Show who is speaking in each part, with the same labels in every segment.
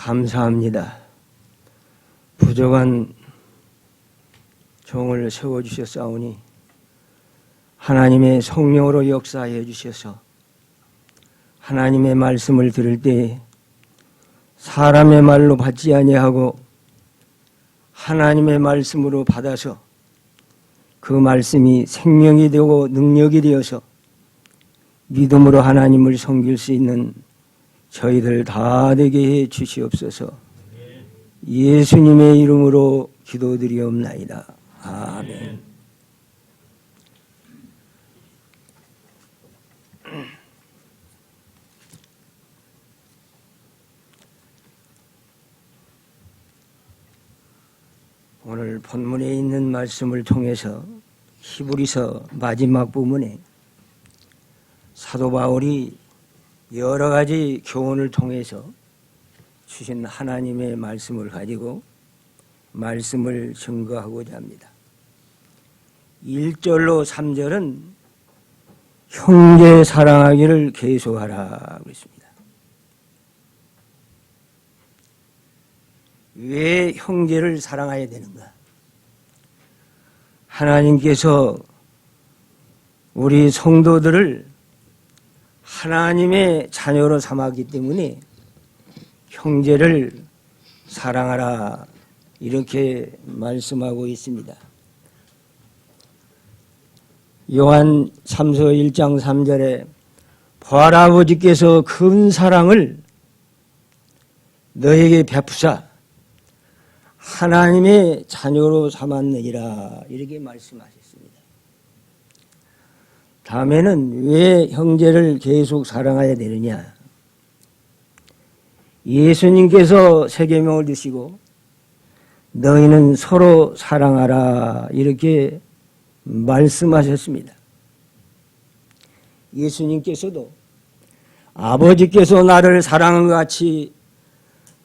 Speaker 1: 감사합니다. 부족한 종을 세워주셨사오니 하나님의 성령으로 역사해 주셔서 하나님의 말씀을 들을 때 사람의 말로 받지 아니하고 하나님의 말씀으로 받아서 그 말씀이 생명이 되고 능력이 되어서 믿음으로 하나님을 섬길 수 있는 저희들 다 되게 해 주시옵소서. 예수님의 이름으로 기도드리옵나이다. 아멘. 오늘 본문에 있는 말씀을 통해서 히브리서 마지막 부분에 사도 바울이 여러 가지 교훈을 통해서 주신 하나님의 말씀을 가지고 말씀을 증거하고자 합니다. 1절로 3절은 형제 사랑하기를 계속하라 그랬습니다. 왜 형제를 사랑해야 되는가? 하나님께서 우리 성도들을 하나님의 자녀로 삼았기 때문에 형제를 사랑하라 이렇게 말씀하고 있습니다. 요한 3서 1장 3절에 보아라 아버지께서 큰 사랑을 너에게 베푸사 하나님의 자녀로 삼았느니라 이렇게 말씀하셨습니다. 다음에는 왜 형제를 계속 사랑해야 되느냐? 예수님께서 세계명을 드시고 너희는 서로 사랑하라 이렇게 말씀하셨습니다. 예수님께서도 아버지께서 나를 사랑한 것 같이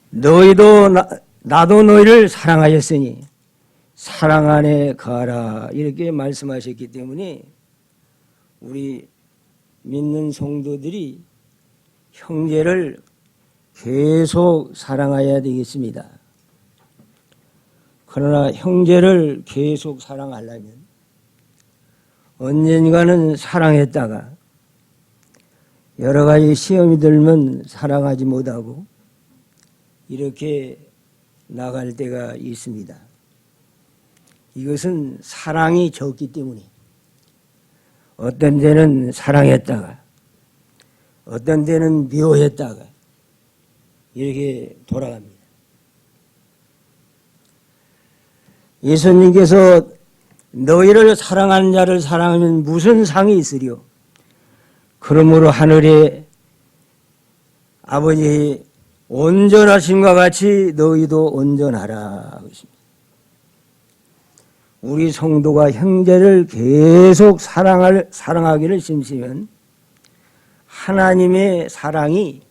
Speaker 1: 너희도 나도 너희를 사랑하였으니 사랑 안에 거하라 이렇게 말씀하셨기 때문에 우리 믿는 성도들이 형제를 계속 사랑해야 되겠습니다. 그러나 형제를 계속 사랑하려면 언젠가는 사랑했다가 여러 가지 시험이 들면 사랑하지 못하고 이렇게 나갈 때가 있습니다. 이것은 사랑이 적기 때문에 어떤 데는 사랑했다가 어떤 데는 미워했다가 이렇게 돌아갑니다. 예수님께서 너희를 사랑하는 자를 사랑하면 무슨 상이 있으리요? 그러므로 하늘에 아버지의 온전하심과 같이 너희도 온전하라. 우리 성도가 형제를 계속 사랑하기를 심시면 하나님의 사랑이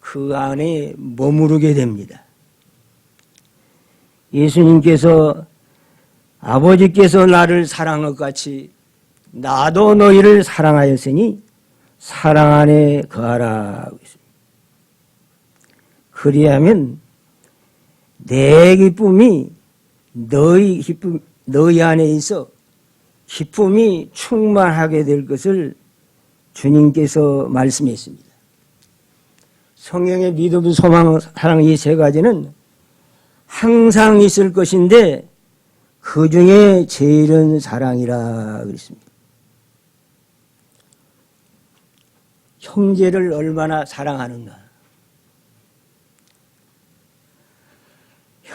Speaker 1: 그 안에 머무르게 됩니다. 예수님께서 아버지께서 나를 사랑한 것 같이 나도 너희를 사랑하였으니 사랑 안에 거하라. 그리하면 내 기쁨이 너희 안에 있어 기쁨이 충만하게 될 것을 주님께서 말씀했습니다. 성경의 믿음, 소망, 사랑 이 세 가지는 항상 있을 것인데 그 중에 제일은 사랑이라 그랬습니다. 형제를 얼마나 사랑하는가?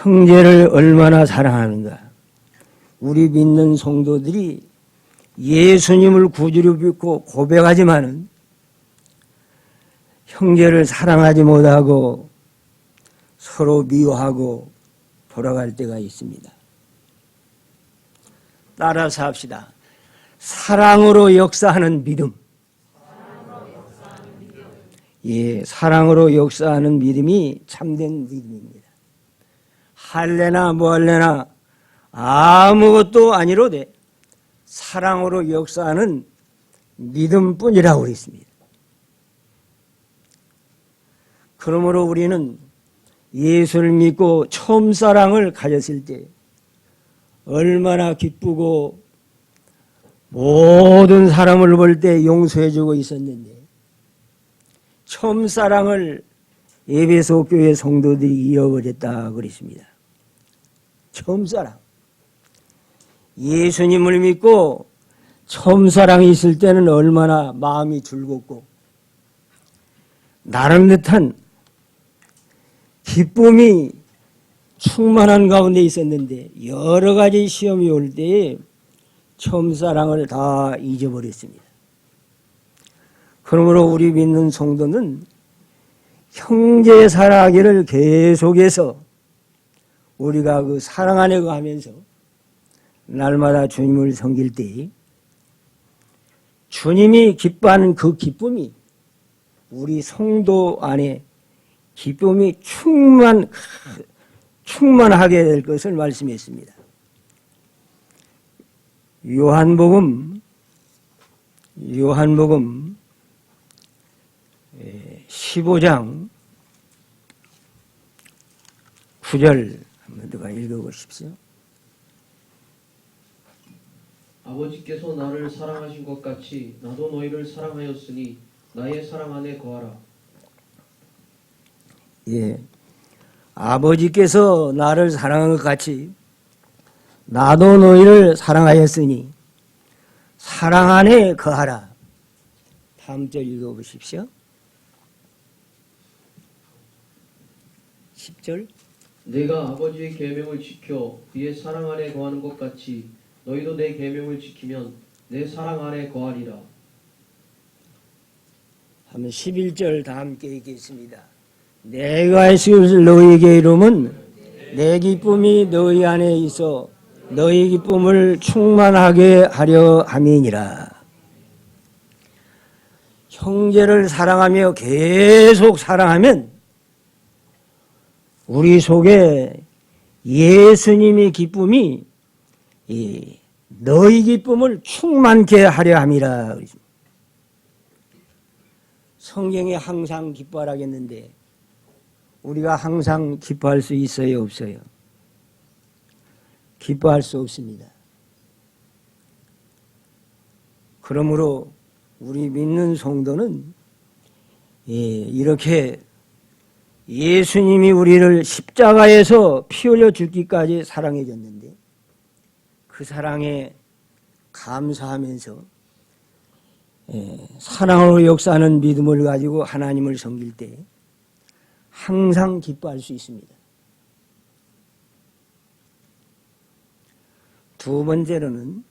Speaker 1: 형제를 얼마나 사랑하는가? 우리 믿는 성도들이 예수님을 구주로 믿고 고백하지만은 형제를 사랑하지 못하고 서로 미워하고 돌아갈 때가 있습니다. 따라서 합시다. 사랑으로 역사하는 믿음. 예, 사랑으로 역사하는 믿음이 참된 믿음입니다. 할래나 뭐할래나 아무것도 아니로되 사랑으로 역사하는 믿음뿐이라고 그랬습니다. 그러므로 우리는 예수를 믿고 처음 사랑을 가졌을 때 얼마나 기쁘고 모든 사람을 볼 때 용서해주고 있었는데 처음 사랑을 에베소 교회 성도들이 잃어버렸다 그랬습니다. 처음 사랑. 예수님을 믿고 처음 사랑이 있을 때는 얼마나 마음이 즐겁고 나름 듯한 기쁨이 충만한 가운데 있었는데 여러 가지 시험이 올 때에 처음 사랑을 다 잊어버렸습니다. 그러므로 우리 믿는 성도는 형제 사랑하기를 계속해서 우리가 그 사랑 안에 가면서 날마다 주님을 섬길 때 주님이 기뻐하는 그 기쁨이 우리 성도 안에 기쁨이 충만하게 될 것을 말씀했습니다. 요한복음 15장 9절 한번 누가 읽어보십시오.
Speaker 2: 아버지께서 나를 사랑하신 것 같이 나도 너희를 사랑하였으니 나의 사랑 안에 거하라.
Speaker 1: 예, 아버지께서 나를 사랑한 것 같이 나도 너희를 사랑하였으니 사랑 안에 거하라. 다음 절 읽어보십시오. 10절.
Speaker 2: 내가 아버지의 계명을 지켜 그의 사랑 안에 거하는 것 같이 너희도 내 계명을 지키면 내 사랑 안에 거하리라.
Speaker 1: 한번 11절 다 함께 읽겠습니다. 내가 예수를 너희에게 이름은 내 기쁨이 너희 안에 있어 너희 기쁨을 충만하게 하려 함이니라. 형제를 사랑하며 계속 사랑하면 우리 속에 예수님의 기쁨이 너희 기쁨을 충만케 하려 함이라. 성경에 항상 기뻐하라 했는데 우리가 항상 기뻐할 수 있어요, 없어요? 기뻐할 수 없습니다. 그러므로 우리 믿는 성도는 이렇게 예수님이 우리를 십자가에서 피 흘려 죽기까지 사랑해 줬는데 그 사랑에 감사하면서 사랑으로 역사하는 믿음을 가지고 하나님을 섬길 때 항상 기뻐할 수 있습니다. 두 번째로는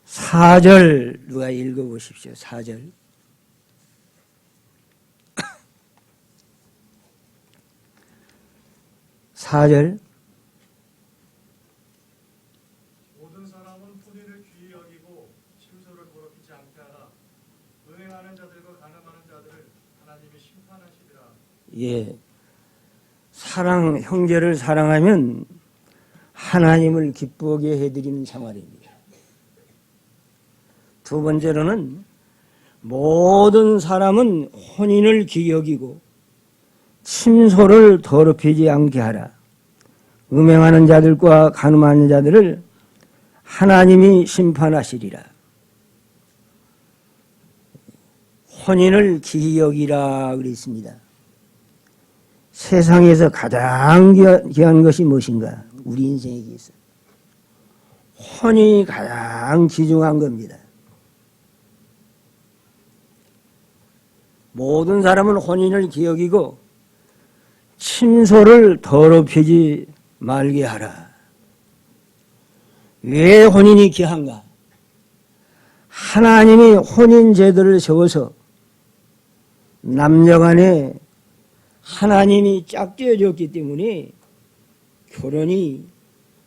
Speaker 1: 4절 누가 읽어보십시오. 4절.
Speaker 3: 모든 사람은 혼인을 귀히 여기고 침소를 더럽히지 않게 하라. 은행하는 자들과 가늠하는 자들을 하나님이 심판하시리라.
Speaker 1: 예, 형제를 사랑하면 하나님을 기쁘게 해드리는 생활입니다. 두 번째로는 모든 사람은 혼인을 귀히 여기고 침소를 더럽히지 않게 하라. 음행하는 자들과 간음하는 자들을 하나님이 심판하시리라. 혼인을 귀히 여기라 그랬습니다. 세상에서 가장 귀한 것이 무엇인가? 우리 인생에 있어. 혼인이 가장 귀중한 겁니다. 모든 사람은 혼인을 귀히 여기고 침소를 더럽히지 말게 하라. 왜 혼인이 귀한가? 하나님이 혼인 제도를 세워서 남녀간에 하나님이 짝지어줬기 때문에 결혼이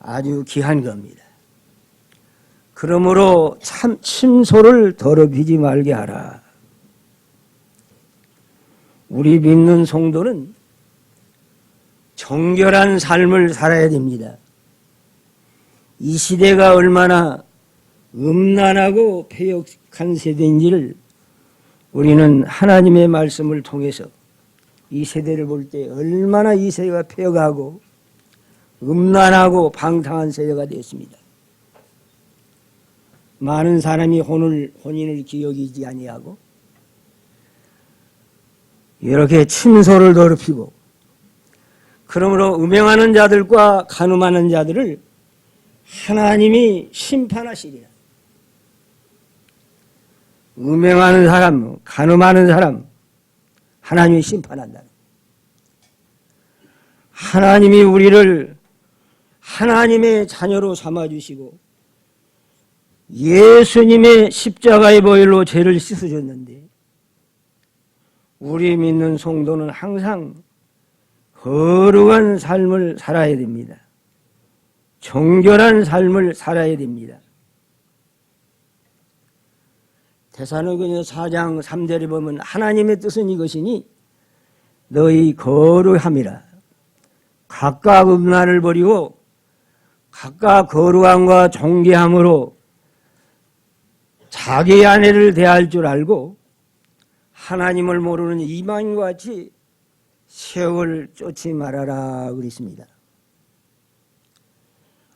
Speaker 1: 아주 귀한 겁니다. 그러므로 참 침소를 더럽히지 말게 하라. 우리 믿는 성도는 정결한 삶을 살아야 됩니다. 이 시대가 얼마나 음란하고 폐역한 세대인지를 우리는 하나님의 말씀을 통해서 이 세대를 볼 때 얼마나 이 세대가 폐역하고 음란하고 방탕한 세대가 되었습니다. 많은 사람이 혼인을 기억이지 아니하고 이렇게 침소를 더럽히고 그러므로 음행하는 자들과 간음하는 자들을 하나님이 심판하시리라. 음행하는 사람, 간음하는 사람 하나님이 심판한다. 하나님이 우리를 하나님의 자녀로 삼아주시고 예수님의 십자가의 보혈로 죄를 씻어줬는데 우리 믿는 성도는 항상 거룩한 삶을 살아야 됩니다. 정결한 삶을 살아야 됩니다. 데살로니가서 4장 3절에 보면 하나님의 뜻은 이것이니 너희 거룩함이라. 각각 음란을 버리고 각각 거룩함과 정결함으로 자기 아내를 대할 줄 알고 하나님을 모르는 이방인과 같이 세월 쫓지 말아라 그랬습니다.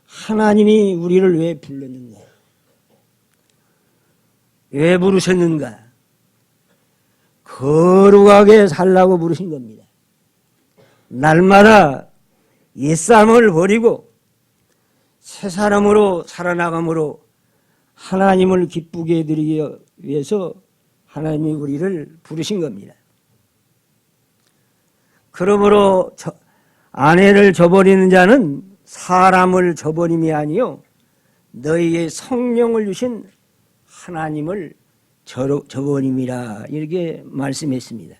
Speaker 1: 하나님이 우리를 왜 불렀는가? 왜 부르셨는가? 거룩하게 살라고 부르신 겁니다. 날마다 옛사람을 버리고 새 사람으로 살아나감으로 하나님을 기쁘게 해드리기 위해서 하나님이 우리를 부르신 겁니다. 그러므로 아내를 저버리는 자는 사람을 저버림이 아니요 너희의 성령을 주신 하나님을 저버림이라 이렇게 말씀했습니다.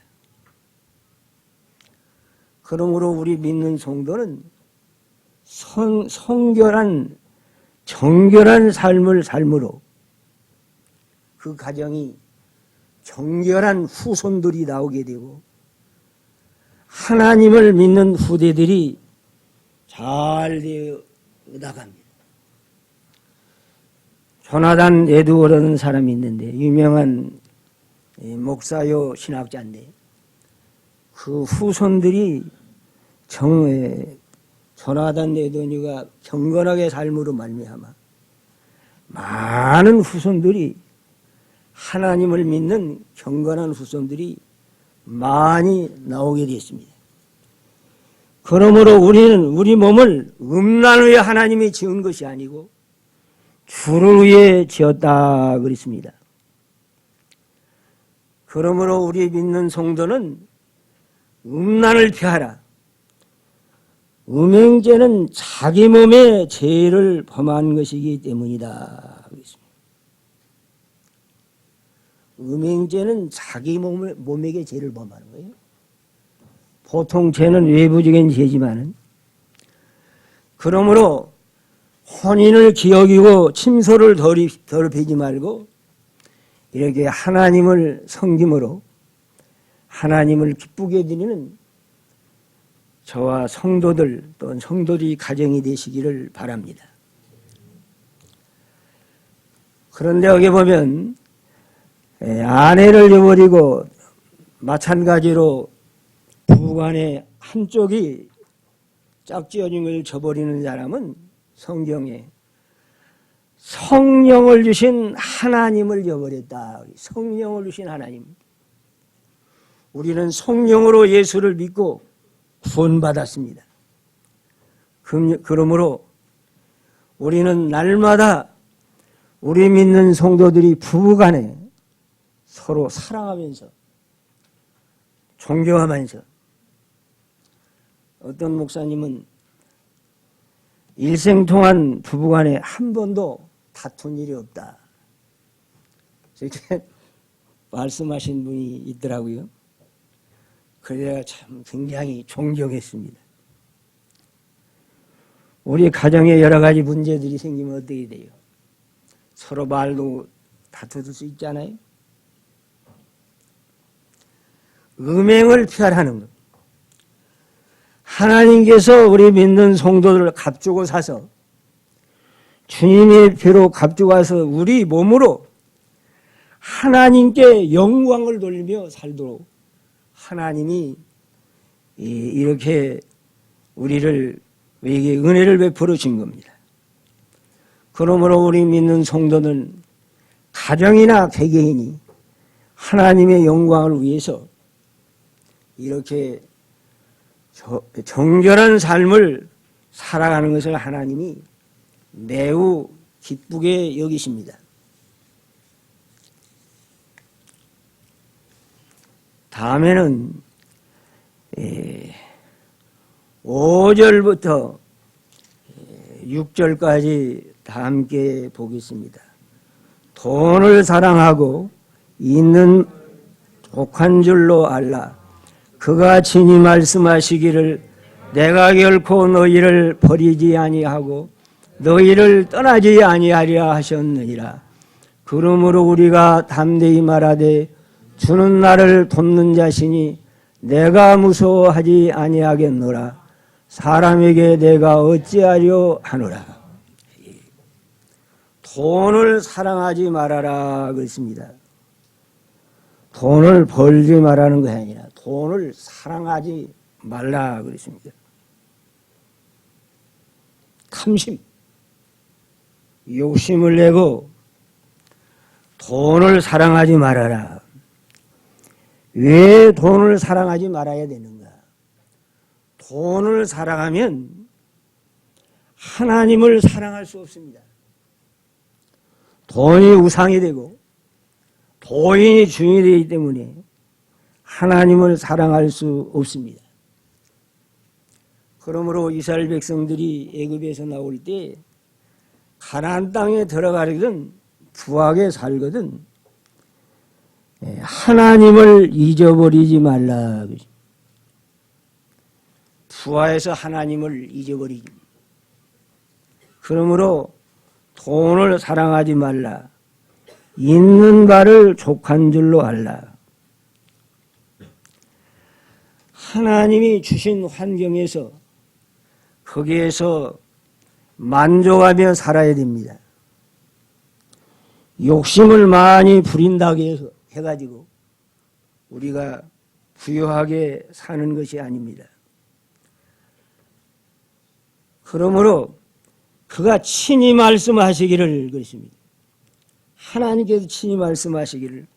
Speaker 1: 그러므로 우리 믿는 성도는 성결한 정결한 삶을 삶으로 그 가정이 정결한 후손들이 나오게 되고 하나님을 믿는 후대들이 잘 되어 나갑니다. 조나단 에드워드라는 사람이 있는데 유명한 목사요 신학자인데 그 후손들이 조나단 에드워드가 경건하게 삶으로 말미암아 많은 후손들이 하나님을 믿는 경건한 후손들이 많이 나오게 되었습니다. 그러므로 우리는 우리 몸을 음란을 위해 하나님이 지은 것이 아니고 주를 위해 지었다 그랬습니다. 그러므로 우리 믿는 성도는 음란을 피하라. 음행죄는 자기 몸의 죄를 범한 것이기 때문이다 그랬습니다. 음행죄는 자기 몸에게 죄를 범하는 거예요. 보통 죄는 외부적인 죄지만은 그러므로 혼인을 기억이고 침소를 더럽히지 말고 이렇게 하나님을 섬김으로 하나님을 기쁘게 드리는 저와 성도들 또는 성도들이 가정이 되시기를 바랍니다. 그런데 여기 보면 아내를 저버리고 마찬가지로 부부간에 한쪽이 짝지어진 걸 저버리는 사람은 성경에 성령을 주신 하나님을 저버렸다. 성령을 주신 하나님. 우리는 성령으로 예수를 믿고 구원받았습니다. 그러므로 우리는 날마다 우리 믿는 성도들이 부부간에 서로 사랑하면서 존경하면서 어떤 목사님은 일생 동안 부부간에 한 번도 다툰 일이 없다. 이렇게 말씀하신 분이 있더라고요. 그래야 참 굉장히 존경했습니다. 우리 가정에 여러 가지 문제들이 생기면 어떻게 돼요? 서로 말도 다툴 수 있잖아요. 음행을 피하라는 것. 하나님께서 우리 믿는 성도들을 값주고 사서 주님의 피로 값주고 와서 우리 몸으로 하나님께 영광을 돌리며 살도록 하나님이 이렇게 우리에게 은혜를 베풀어 준 겁니다. 그러므로 우리 믿는 성도는 가정이나 개개인이 하나님의 영광을 위해서 이렇게 정결한 삶을 살아가는 것을 하나님이 매우 기쁘게 여기십니다. 다음에는 5절부터 6절까지 다 함께 보겠습니다. 돈을 사랑하고 있는 족한 줄로 알라. 그가 친히 말씀하시기를 내가 결코 너희를 버리지 아니하고 너희를 떠나지 아니하리라 하셨느니라. 그러므로 우리가 담대히 말하되 주는 나를 돕는 자시니 내가 무서워하지 아니하겠노라. 사람에게 내가 어찌하려 하노라. 돈을 사랑하지 말아라 그랬습니다. 돈을 벌지 말라는 것이 아니라 돈을 사랑하지 말라 그랬습니다. 탐심, 욕심을 내고 돈을 사랑하지 말아라. 왜 돈을 사랑하지 말아야 되는가? 돈을 사랑하면 하나님을 사랑할 수 없습니다. 돈이 우상이 되고 도인이 주인이 되기 때문에 하나님을 사랑할 수 없습니다. 그러므로 이스라엘 백성들이 애굽에서 나올 때 가나안 땅에 들어가려든 부하게 살거든 하나님을 잊어버리지 말라. 부하에서 하나님을 잊어버리지. 그러므로 돈을 사랑하지 말라. 있는 바를 족한 줄로 알라. 하나님이 주신 환경에서 거기에서 만족하며 살아야 됩니다. 욕심을 많이 부린다고 해가지고 우리가 부유하게 사는 것이 아닙니다. 그러므로 그가 친히 말씀하시기를 그랬습니다. 하나님께서 친히 말씀하시기를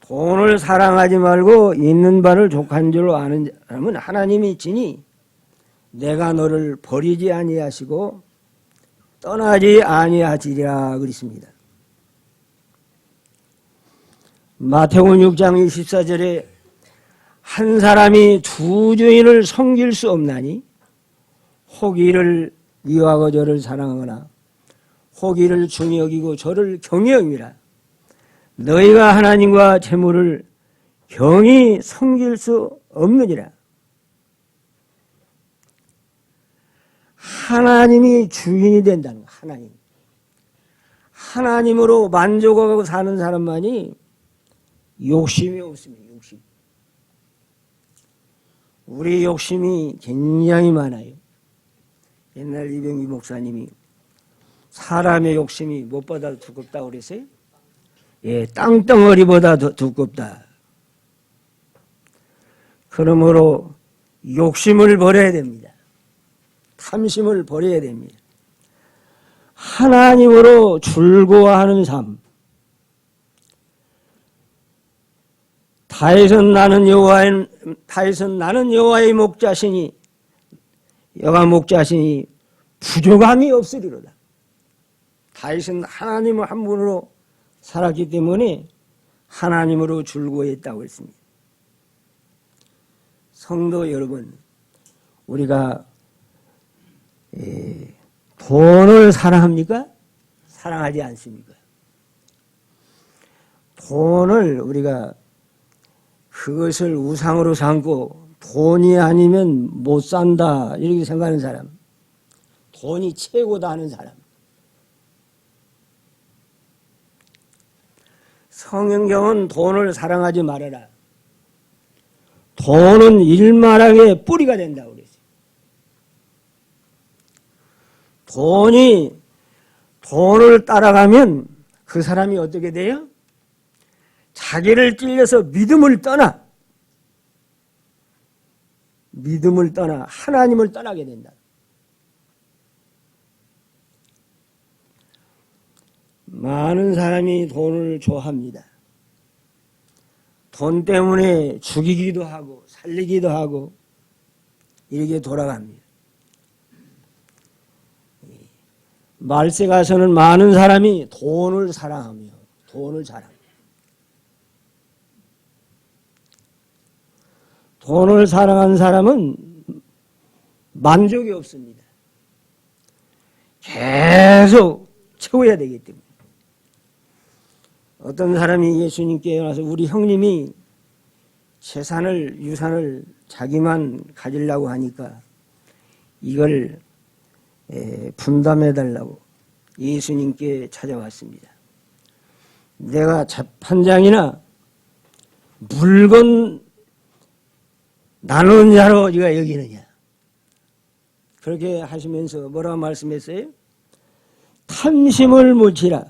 Speaker 1: 돈을 사랑하지 말고 있는 바를 족한 줄로 아는 사람은 하나님이 지니 내가 너를 버리지 아니하시고 떠나지 아니하시리라 그랬습니다. 마태복음 6장 24절에 한 사람이 두 주인을 섬길 수 없나니 혹 이를 미워하고 저를 사랑하거나 혹 이를 중히 여기고 저를 경히 여기라. 너희가 하나님과 재물을 경히 섬길 수 없느니라. 하나님이 주인이 된다는 거. 하나님으로 만족하고 사는 사람만이 욕심이 없습니다. 욕심. 우리 욕심이 굉장히 많아요. 옛날 이병기 목사님이 사람의 욕심이 무엇보다 두껍다고 그랬어요? 예, 땅덩어리보다 더 두껍다. 그러므로 욕심을 버려야 됩니다. 탐심을 버려야 됩니다. 하나님으로 즐거워하는 삶. 다윗은 나는 여호와의 목자시니 여호와 목자시니 부족함이 없으리로다. 다윗은 하나님 한 분으로 살았기 때문에 하나님으로 즐거워했다고 했습니다. 성도 여러분, 우리가 돈을 사랑합니까? 사랑하지 않습니까? 돈을 우리가 그것을 우상으로 삼고 돈이 아니면 못 산다 이렇게 생각하는 사람, 돈이 최고다 하는 사람, 성경은 돈을 사랑하지 말아라. 돈은 일만하게 뿌리가 된다고 그랬어요. 돈을 따라가면 그 사람이 어떻게 돼요? 자기를 찔려서 믿음을 떠나 하나님을 떠나게 된다. 많은 사람이 돈을 좋아합니다. 돈 때문에 죽이기도 하고 살리기도 하고 이렇게 돌아갑니다. 말세 가서는 많은 사람이 돈을 사랑하며 돈을 자랑합니다. 돈을 사랑한 사람은 만족이 없습니다. 계속 채워야 되기 때문에. 어떤 사람이 예수님께 와서 우리 형님이 재산을 유산을 자기만 가지려고 하니까 이걸 분담해달라고 예수님께 찾아왔습니다. 내가 재판장이나 물건 나누는 자로 네가 여기느냐. 그렇게 하시면서 뭐라고 말씀했어요? 탐심을 묻히라.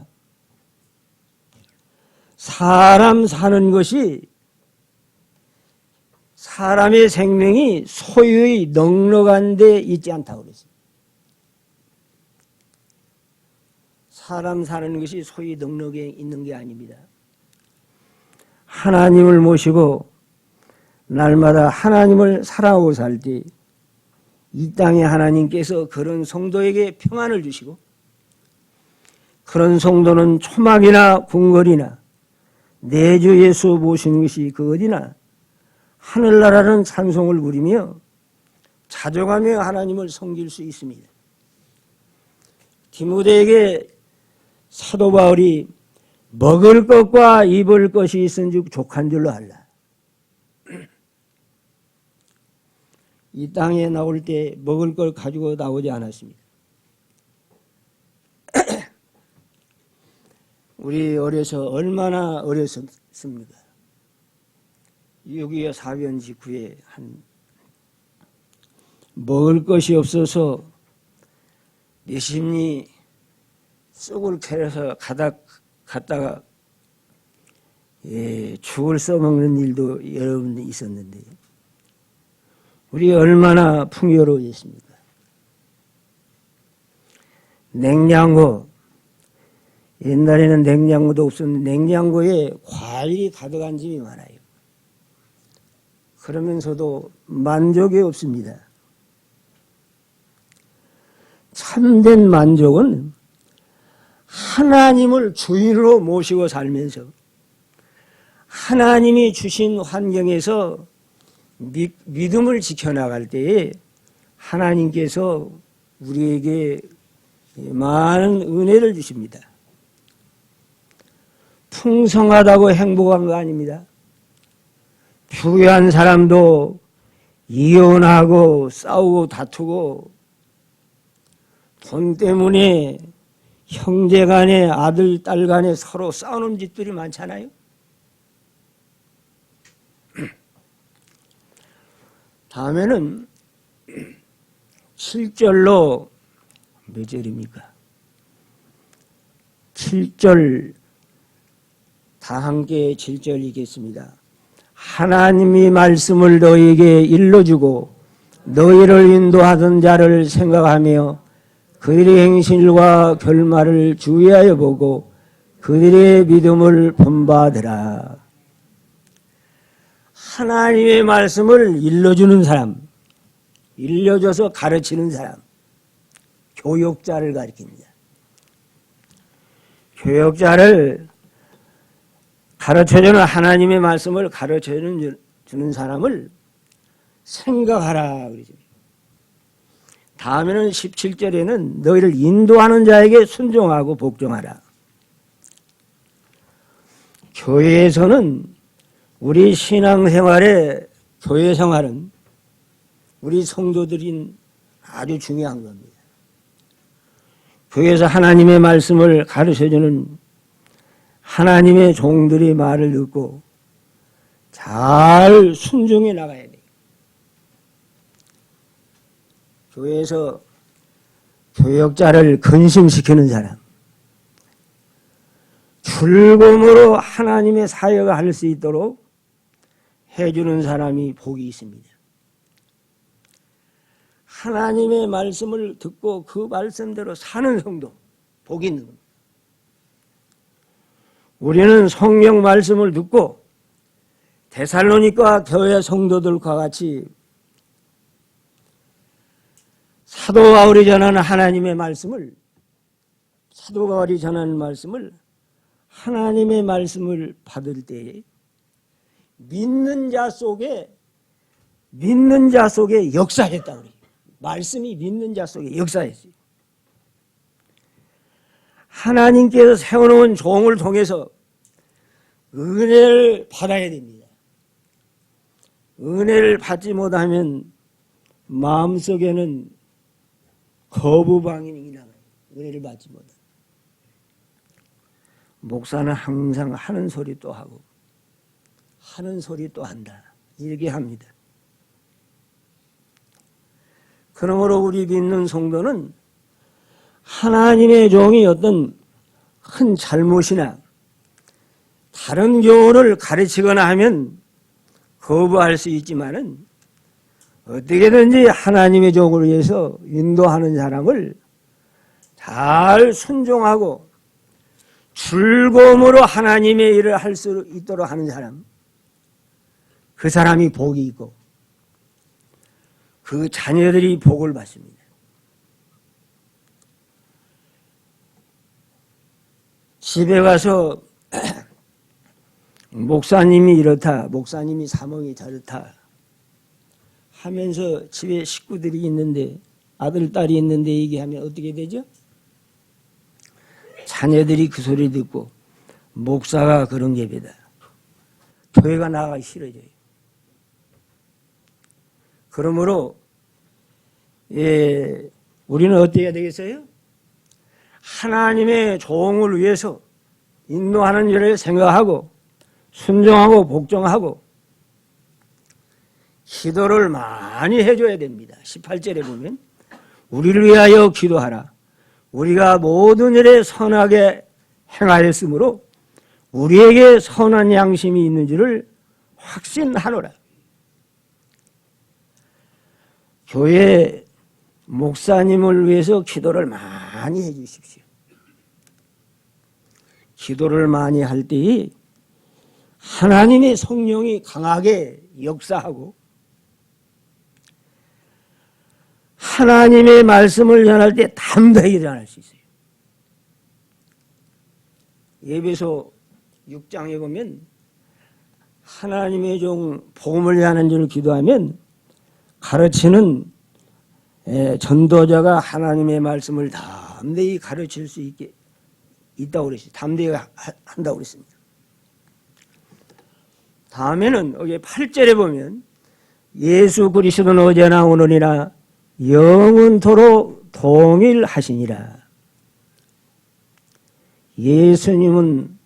Speaker 1: 사람 사는 것이 사람의 생명이 소유의 넉넉한 데 있지 않다고 그랬어요. 사람 사는 것이 소유의 넉넉에 있는 게 아닙니다. 하나님을 모시고 날마다 하나님을 사랑하고 살 때 이 땅에 하나님께서 그런 성도에게 평안을 주시고 그런 성도는 초막이나 궁궐이나 내 주 예수 모시는 것이 그 어디나 하늘나라는 찬송을 부리며 자족하며 하나님을 섬길 수 있습니다. 디모데에게 사도 바울이 먹을 것과 입을 것이 있은즉 족한 줄로 알라. 이 땅에 나올 때 먹을 걸 가지고 나오지 않았습니다. 우리 어려서 얼마나 어렸습니까? 6.25 사변 직후에 먹을 것이 없어서 몇십리 쑥을 캐서 갔다가 죽을 써먹는 일도 여러 번 있었는데 우리 얼마나 풍요로웠습니까? 냉장고, 옛날에는 냉장고도 없었는데 냉장고에 과일이 가득한 집이 많아요. 그러면서도 만족이 없습니다. 참된 만족은 하나님을 주인으로 모시고 살면서 하나님이 주신 환경에서 믿음을 지켜나갈 때에 하나님께서 우리에게 많은 은혜를 주십니다. 풍성하다고 행복한 거 아닙니다. 부유한 사람도 이혼하고 싸우고 다투고 돈 때문에 형제 간에 아들, 딸 간에 서로 싸우는 짓들이 많잖아요. 다음에는 7절로 몇 절입니까? 7절 다 함께 7절 읽겠습니다. 하나님이 말씀을 너희에게 일러주고 너희를 인도하던 자를 생각하며 그들의 행실과 결말을 주의하여 보고 그들의 믿음을 본받으라. 하나님의 말씀을 일러주는 사람, 일러줘서 가르치는 사람, 교역자를 가리킵니다. 교역자를 가르쳐주는 하나님의 말씀을 가르쳐주는 사람을 생각하라 그러죠. 다음에는 17절에는 너희를 인도하는 자에게 순종하고 복종하라. 교회에서는 우리 신앙생활에 교회 생활은 우리 성도들인 아주 중요한 겁니다. 교회에서 하나님의 말씀을 가르쳐주는 하나님의 종들의 말을 듣고 잘 순종해 나가야 돼요. 교회에서 교역자를 근심시키는 사람, 즐거움으로 하나님의 사역을 할 수 있도록 해주는 사람이 복이 있습니다. 하나님의 말씀을 듣고 그 말씀대로 사는 성도, 복이 있는 겁니다. 우리는 성경 말씀을 듣고 데살로니가 교회 성도들과 같이 사도 바울이 전하는 하나님의 말씀을, 사도 바울이 전하는 말씀을, 하나님의 말씀을 받을 때에 믿는 자 속에 역사했다. 우리 말씀이 믿는 자 속에 역사했어요. 하나님께서 세워놓은 종을 통해서 은혜를 받아야 됩니다. 은혜를 받지 못하면 마음속에는 거부 반응이 나가요. 은혜를 받지 못하면. 목사는 항상 하는 소리 또 하고 하는 소리 또 한다. 이렇게 합니다. 그러므로 우리 믿는 성도는 하나님의 종이 어떤 큰 잘못이나 다른 교훈을 가르치거나 하면 거부할 수 있지만은 어떻게든지 하나님의 종을 위해서 인도하는 사람을 잘 순종하고 즐거움으로 하나님의 일을 할 수 있도록 하는 사람, 그 사람이 복이 있고 그 자녀들이 복을 받습니다. 집에 가서 목사님이 이렇다, 목사님이 사몽이 저렇다 하면서 집에 식구들이 있는데, 아들, 딸이 있는데 얘기하면 어떻게 되죠? 자녀들이 그 소리 듣고 목사가 그런 개배다. 교회가 나가기 싫어져요. 그러므로 우리는 어떻게 해야 되겠어요? 하나님의 종을 위해서 인도하는 일을 생각하고 순종하고 복종하고 기도를 많이 해줘야 됩니다. 18절에 보면 우리를 위하여 기도하라. 우리가 모든 일에 선하게 행하였으므로 우리에게 선한 양심이 있는 줄을 확신하노라. 교회 목사님을 위해서 기도를 많이 해 주십시오. 기도를 많이 할 때에 하나님의 성령이 강하게 역사하고 하나님의 말씀을 전할 때 담대히 전할 수 있어요. 에베소 6장에 보면 하나님의 종 복음을 전하는 줄 기도하면 가르치는 전도자가 하나님의 말씀을 담대히 가르칠 수 있게 있다고 그랬어요. 담대히 한다고 그랬습니다. 다음에는 여기 8절에 보면 예수 그리스도는 어제나 오늘이나 영원토록 동일하시니라. 예수님은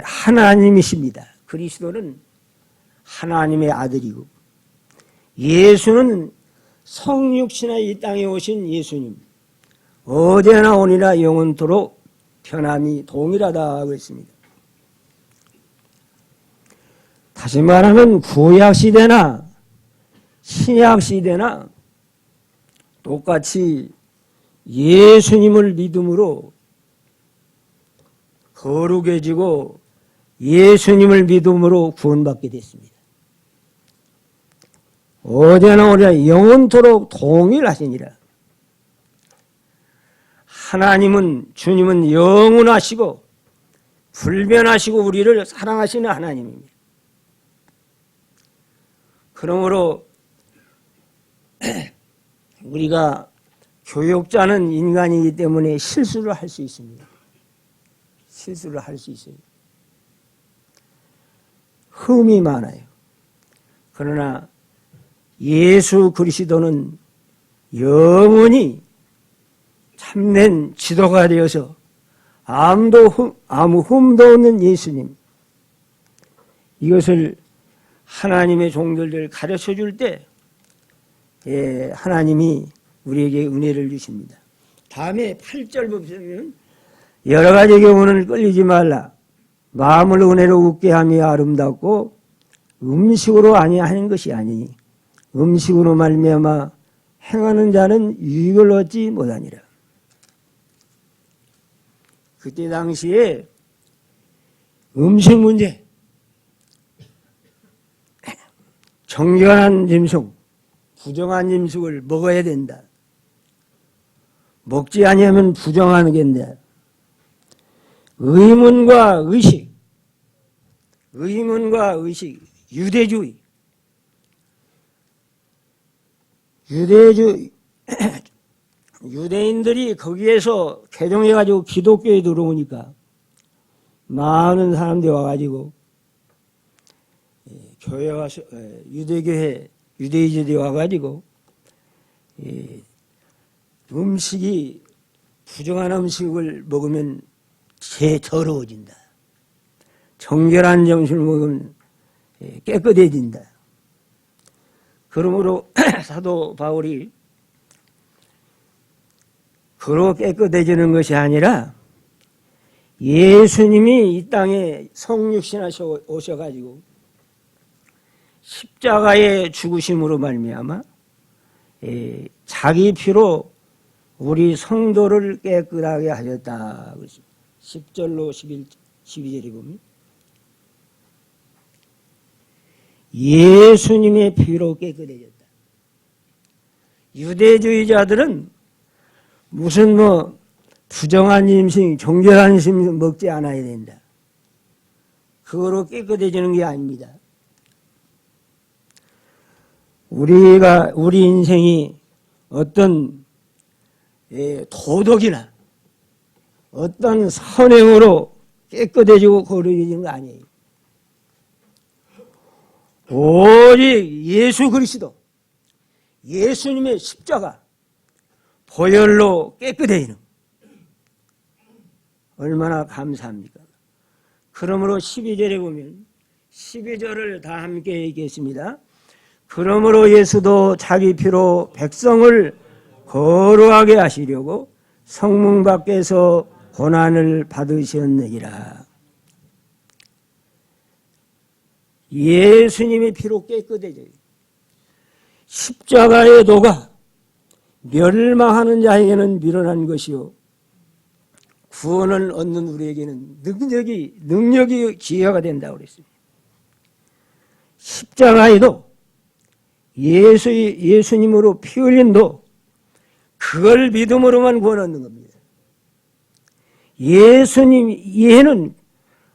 Speaker 1: 하나님이십니다. 그리스도는 하나님의 아들이고 예수는 성육신의 이 땅에 오신 예수님, 어제나 오늘이나 영원토록 변함이 동일하다 그랬습니다. 다시 말하면 구약시대나 신약시대나 똑같이 예수님을 믿음으로 거룩해지고 예수님을 믿음으로 구원받게 됐습니다. 어제나 오늘이나 영원토록 동일하시니라. 하나님은, 주님은 영원하시고 불변하시고 우리를 사랑하시는 하나님입니다. 그러므로 우리가 교육자는 인간이기 때문에 실수를 할 수 있습니다. 실수를 할 수 있어요. 흠이 많아요. 그러나 예수 그리스도는 영원히 참된 지도가 되어서 아무 흠도 없는 예수님, 이것을 하나님의 종들을 가르쳐 줄 때 하나님이 우리에게 은혜를 주십니다. 다음에 8절 보시면 여러 가지 경우는 끌리지 말라. 마음을 은혜로 웃게 함이 아름답고 음식으로 아니하는 것이 아니니 음식으로 말미암아 행하는 자는 유익을 얻지 못하니라. 그때 당시에 음식 문제, 정결한 짐승, 부정한 짐승을 먹어야 된다. 먹지 아니하면 부정하겠다. 의문과 의식, 유대주의, 유대인들이 거기에서 개종해가지고 기독교에 들어오니까 많은 사람들이 와가지고 교회 와서 유대인들이 와가지고 음식이 부정한 음식을 먹으면 제 더러워진다. 정결한 정신을 먹으면 깨끗해진다. 그러므로 사도 바울이 그로 깨끗해지는 것이 아니라 예수님이 이 땅에 성육신하셔 오셔가지고 십자가의 죽으심으로 말미암아 자기 피로 우리 성도를 깨끗하게 하셨다. 10절로 12절에 보면 예수님의 피로 깨끗해졌다. 유대주의자들은 무슨 부정한 짐승, 정결한 짐승 먹지 않아야 된다. 그거로 깨끗해지는 게 아닙니다. 우리 인생이 어떤 도덕이나 어떤 선행으로 깨끗해지고 거룩해지는 거 아니에요. 오직 예수 그리스도, 예수님의 십자가, 보혈로 깨끗해지는 얼마나 감사합니까? 그러므로 12절에 보면 12절을 다 함께 읽겠습니다. 그러므로 예수도 자기 피로 백성을 거룩하게 하시려고 성문 밖에서 고난을 받으셨느니라. 예수님의 피로 깨끗해져요. 십자가의 도가 멸망하는 자에게는 미련한 것이요 구원을 얻는 우리에게는 능력이 기회가 된다고 그랬습니다. 십자가에도 예수님으로 피 흘린 도 그걸 믿음으로만 구원 얻는 겁니다. 예수님 이외에는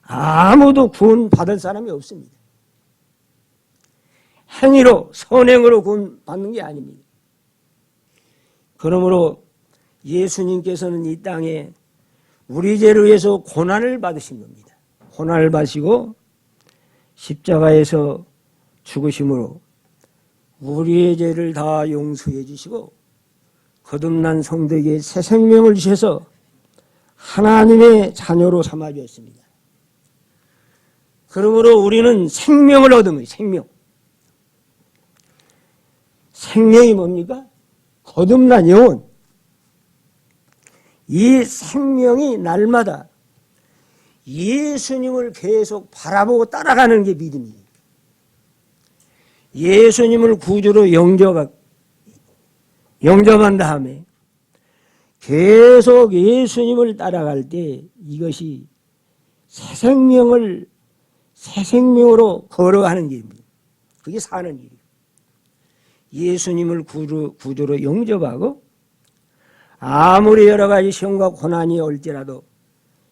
Speaker 1: 아무도 구원 받을 사람이 없습니다. 행위로 선행으로 구원 받는 게 아닙니다. 그러므로 예수님께서는 이 땅에 우리 죄를 위해서 고난을 받으신 겁니다. 고난을 받으시고 십자가에서 죽으심으로 우리의 죄를 다 용서해 주시고 거듭난 성도에게 새 생명을 주셔서 하나님의 자녀로 삼아 주었습니다. 그러므로 우리는 생명을 얻은 거예요. 생명이 뭡니까? 거듭난 영혼. 이 생명이 날마다 예수님을 계속 바라보고 따라가는 게 믿음이에요. 예수님을 구주로 영접한 다음에 계속 예수님을 따라갈 때 이것이 새 생명으로 걸어가는 길입니다. 그게 사는 길이에요. 예수님을 구주로 영접하고 아무리 여러 가지 시험과 고난이 올지라도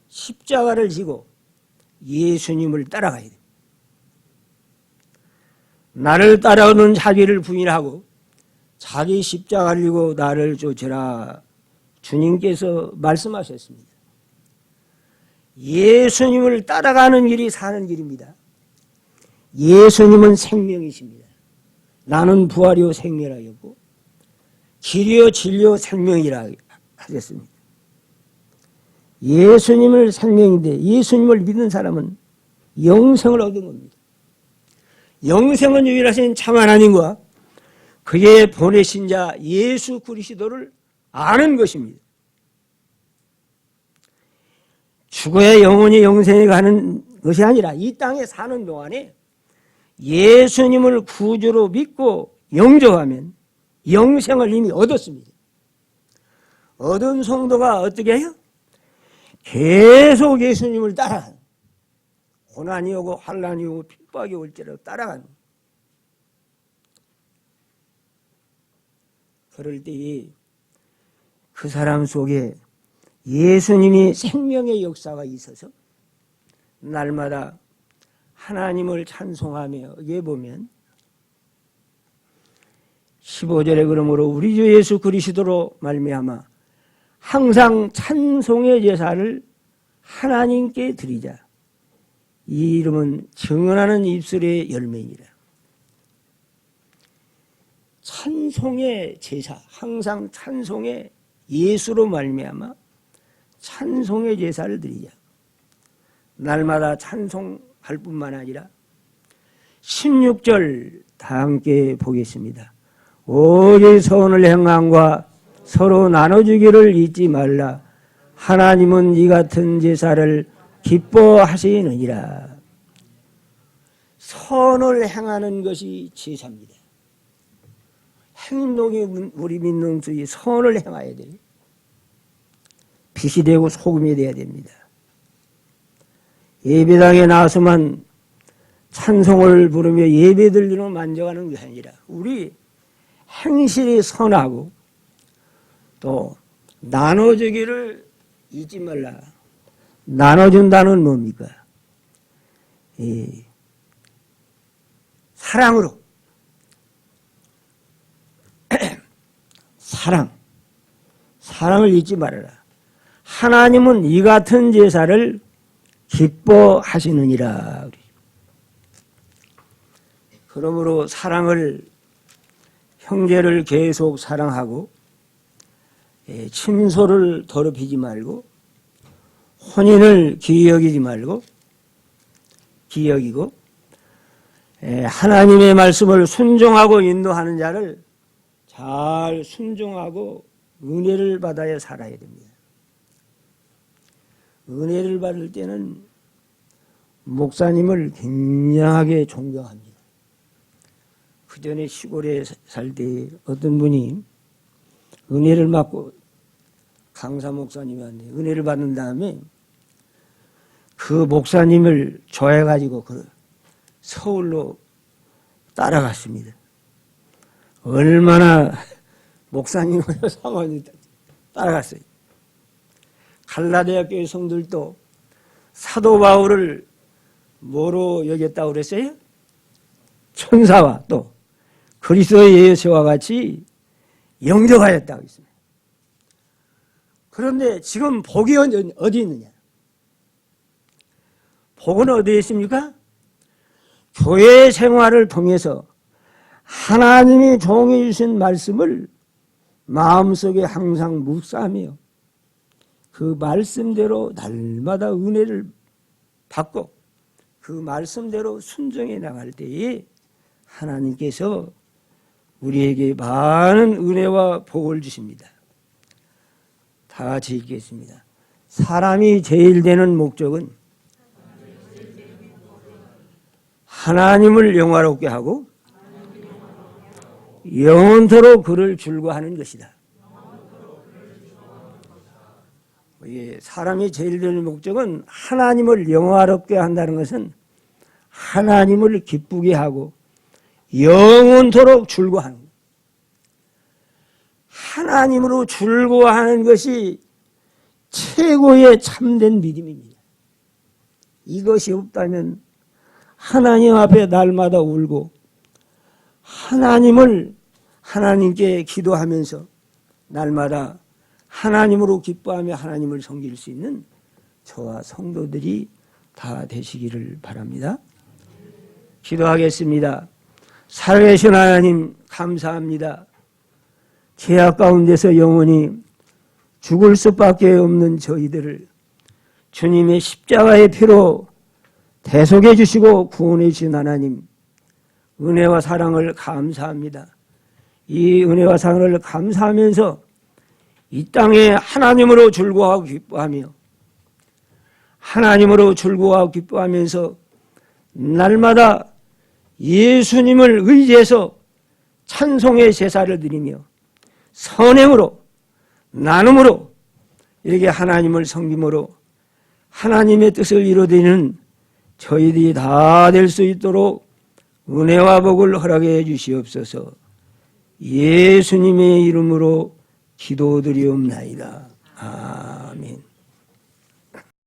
Speaker 1: 십자가를 지고 예수님을 따라가야 됩니다. 나를 따라오는 자기를 부인하고 자기 십자가를 지고 나를 쫓으라 주님께서 말씀하셨습니다. 예수님을 따라가는 길이 사는 길입니다. 예수님은 생명이십니다. 나는 부활이요 생명이었고 길이요 진리요 생명이라 하셨습니다. 예수님을 생명인데 예수님을 믿는 사람은 영생을 얻은 겁니다. 영생은 유일하신 참 하나님과 그의 보내신 자 예수 그리스도를 아는 것입니다. 죽어야 영원히 영생에 가는 것이 아니라 이 땅에 사는 동안에 예수님을 구주로 믿고 영접하면 영생을 이미 얻었습니다. 얻은 성도가 어떻게 해요? 계속 예수님을 따라가는, 고난이 오고 환난이 오고 핍박이 올지라도 따라가는, 그럴 때에 그 사람 속에 예수님이 생명의 역사가 있어서 날마다 하나님을 찬송하며 여기에 보면 15절에 그러므로 우리 주 예수 그리스도로 말미암아 항상 찬송의 제사를 하나님께 드리자. 이 이름은 증언하는 입술의 열매니라. 찬송의 제사, 항상 찬송의 예수로 말미암아 찬송의 제사를 드리자. 날마다 찬송할 뿐만 아니라 16절 다 함께 보겠습니다. 오직 선을 행함과 서로 나눠주기를 잊지 말라. 하나님은 이 같은 제사를 기뻐하시느니라. 선을 행하는 것이 제사입니다. 행동이 우리 믿는 주의 선을 행해야 돼요. 빛이 되고 소금이 되어야 됩니다. 예배당에 나와서만 찬송을 부르며 예배드리러 만족하는 것이 아니라 우리 행실이 선하고 또 나눠주기를 잊지 말라. 나눠준다는 뭡니까? 사랑으로 사랑을 잊지 말아라. 하나님은 이 같은 제사를 기뻐하시느니라. 그러므로 사랑을, 형제를 계속 사랑하고 침소를 더럽히지 말고 혼인을 기여기지 말고 기여기고 하나님의 말씀을 순종하고 인도하는 자를 잘 순종하고 은혜를 받아야 살아야 됩니다. 은혜를 받을 때는 목사님을 굉장하게 존경합니다. 그 전에 시골에 살 때 어떤 분이 은혜를 받고 강사 목사님한테 은혜를 받는 다음에 그 목사님을 좋아해가지고 그 서울로 따라갔습니다. 얼마나 목사님을 사모하니 따라갔어요. 갈라디아교회 성들도 사도 바울을 뭐로 여겼다고 그랬어요? 천사와 또 그리스도의 예수와 같이 영접하였다고 했습니다. 그런데 지금 복이 어디 있느냐? 복은 어디에 있습니까? 교회 생활을 통해서 하나님이 종해 주신 말씀을 마음속에 항상 묵상하며 그 말씀대로 날마다 은혜를 받고 그 말씀대로 순종해 나갈 때에 하나님께서 우리에게 많은 은혜와 복을 주십니다. 다 같이 읽겠습니다. 사람이 제일 되는 목적은 하나님을 영화롭게 하고 영원토록 그를 즐거워하는 것이다. 사람이 제일 되는 목적은 하나님을 영화롭게 한다는 것은 하나님을 기쁘게 하고 영원토록 즐거워하는 것. 하나님으로 즐거워하는 것이 최고의 참된 믿음입니다. 이것이 없다면 하나님 앞에 날마다 울고 하나님께 기도하면서 날마다 하나님으로 기뻐하며 하나님을 섬길 수 있는 저와 성도들이 다 되시기를 바랍니다. 기도하겠습니다. 살아계신 하나님 감사합니다. 죄악 가운데서 영원히 죽을 수밖에 없는 저희들을 주님의 십자가의 피로 대속해 주시고 구원해 주신 하나님, 은혜와 사랑을 감사합니다. 이 은혜와 사랑을 감사하면서 이 땅에 하나님으로 즐거워하고 기뻐하며 하나님으로 즐거워하고 기뻐하면서 날마다 예수님을 의지해서 찬송의 제사를 드리며 선행으로 나눔으로 이렇게 하나님을 섬김으로 하나님의 뜻을 이루어내는 저희들이 다 될 수 있도록 은혜와 복을 허락해 주시옵소서. 예수님의 이름으로 기도드리옵나이다. 아멘.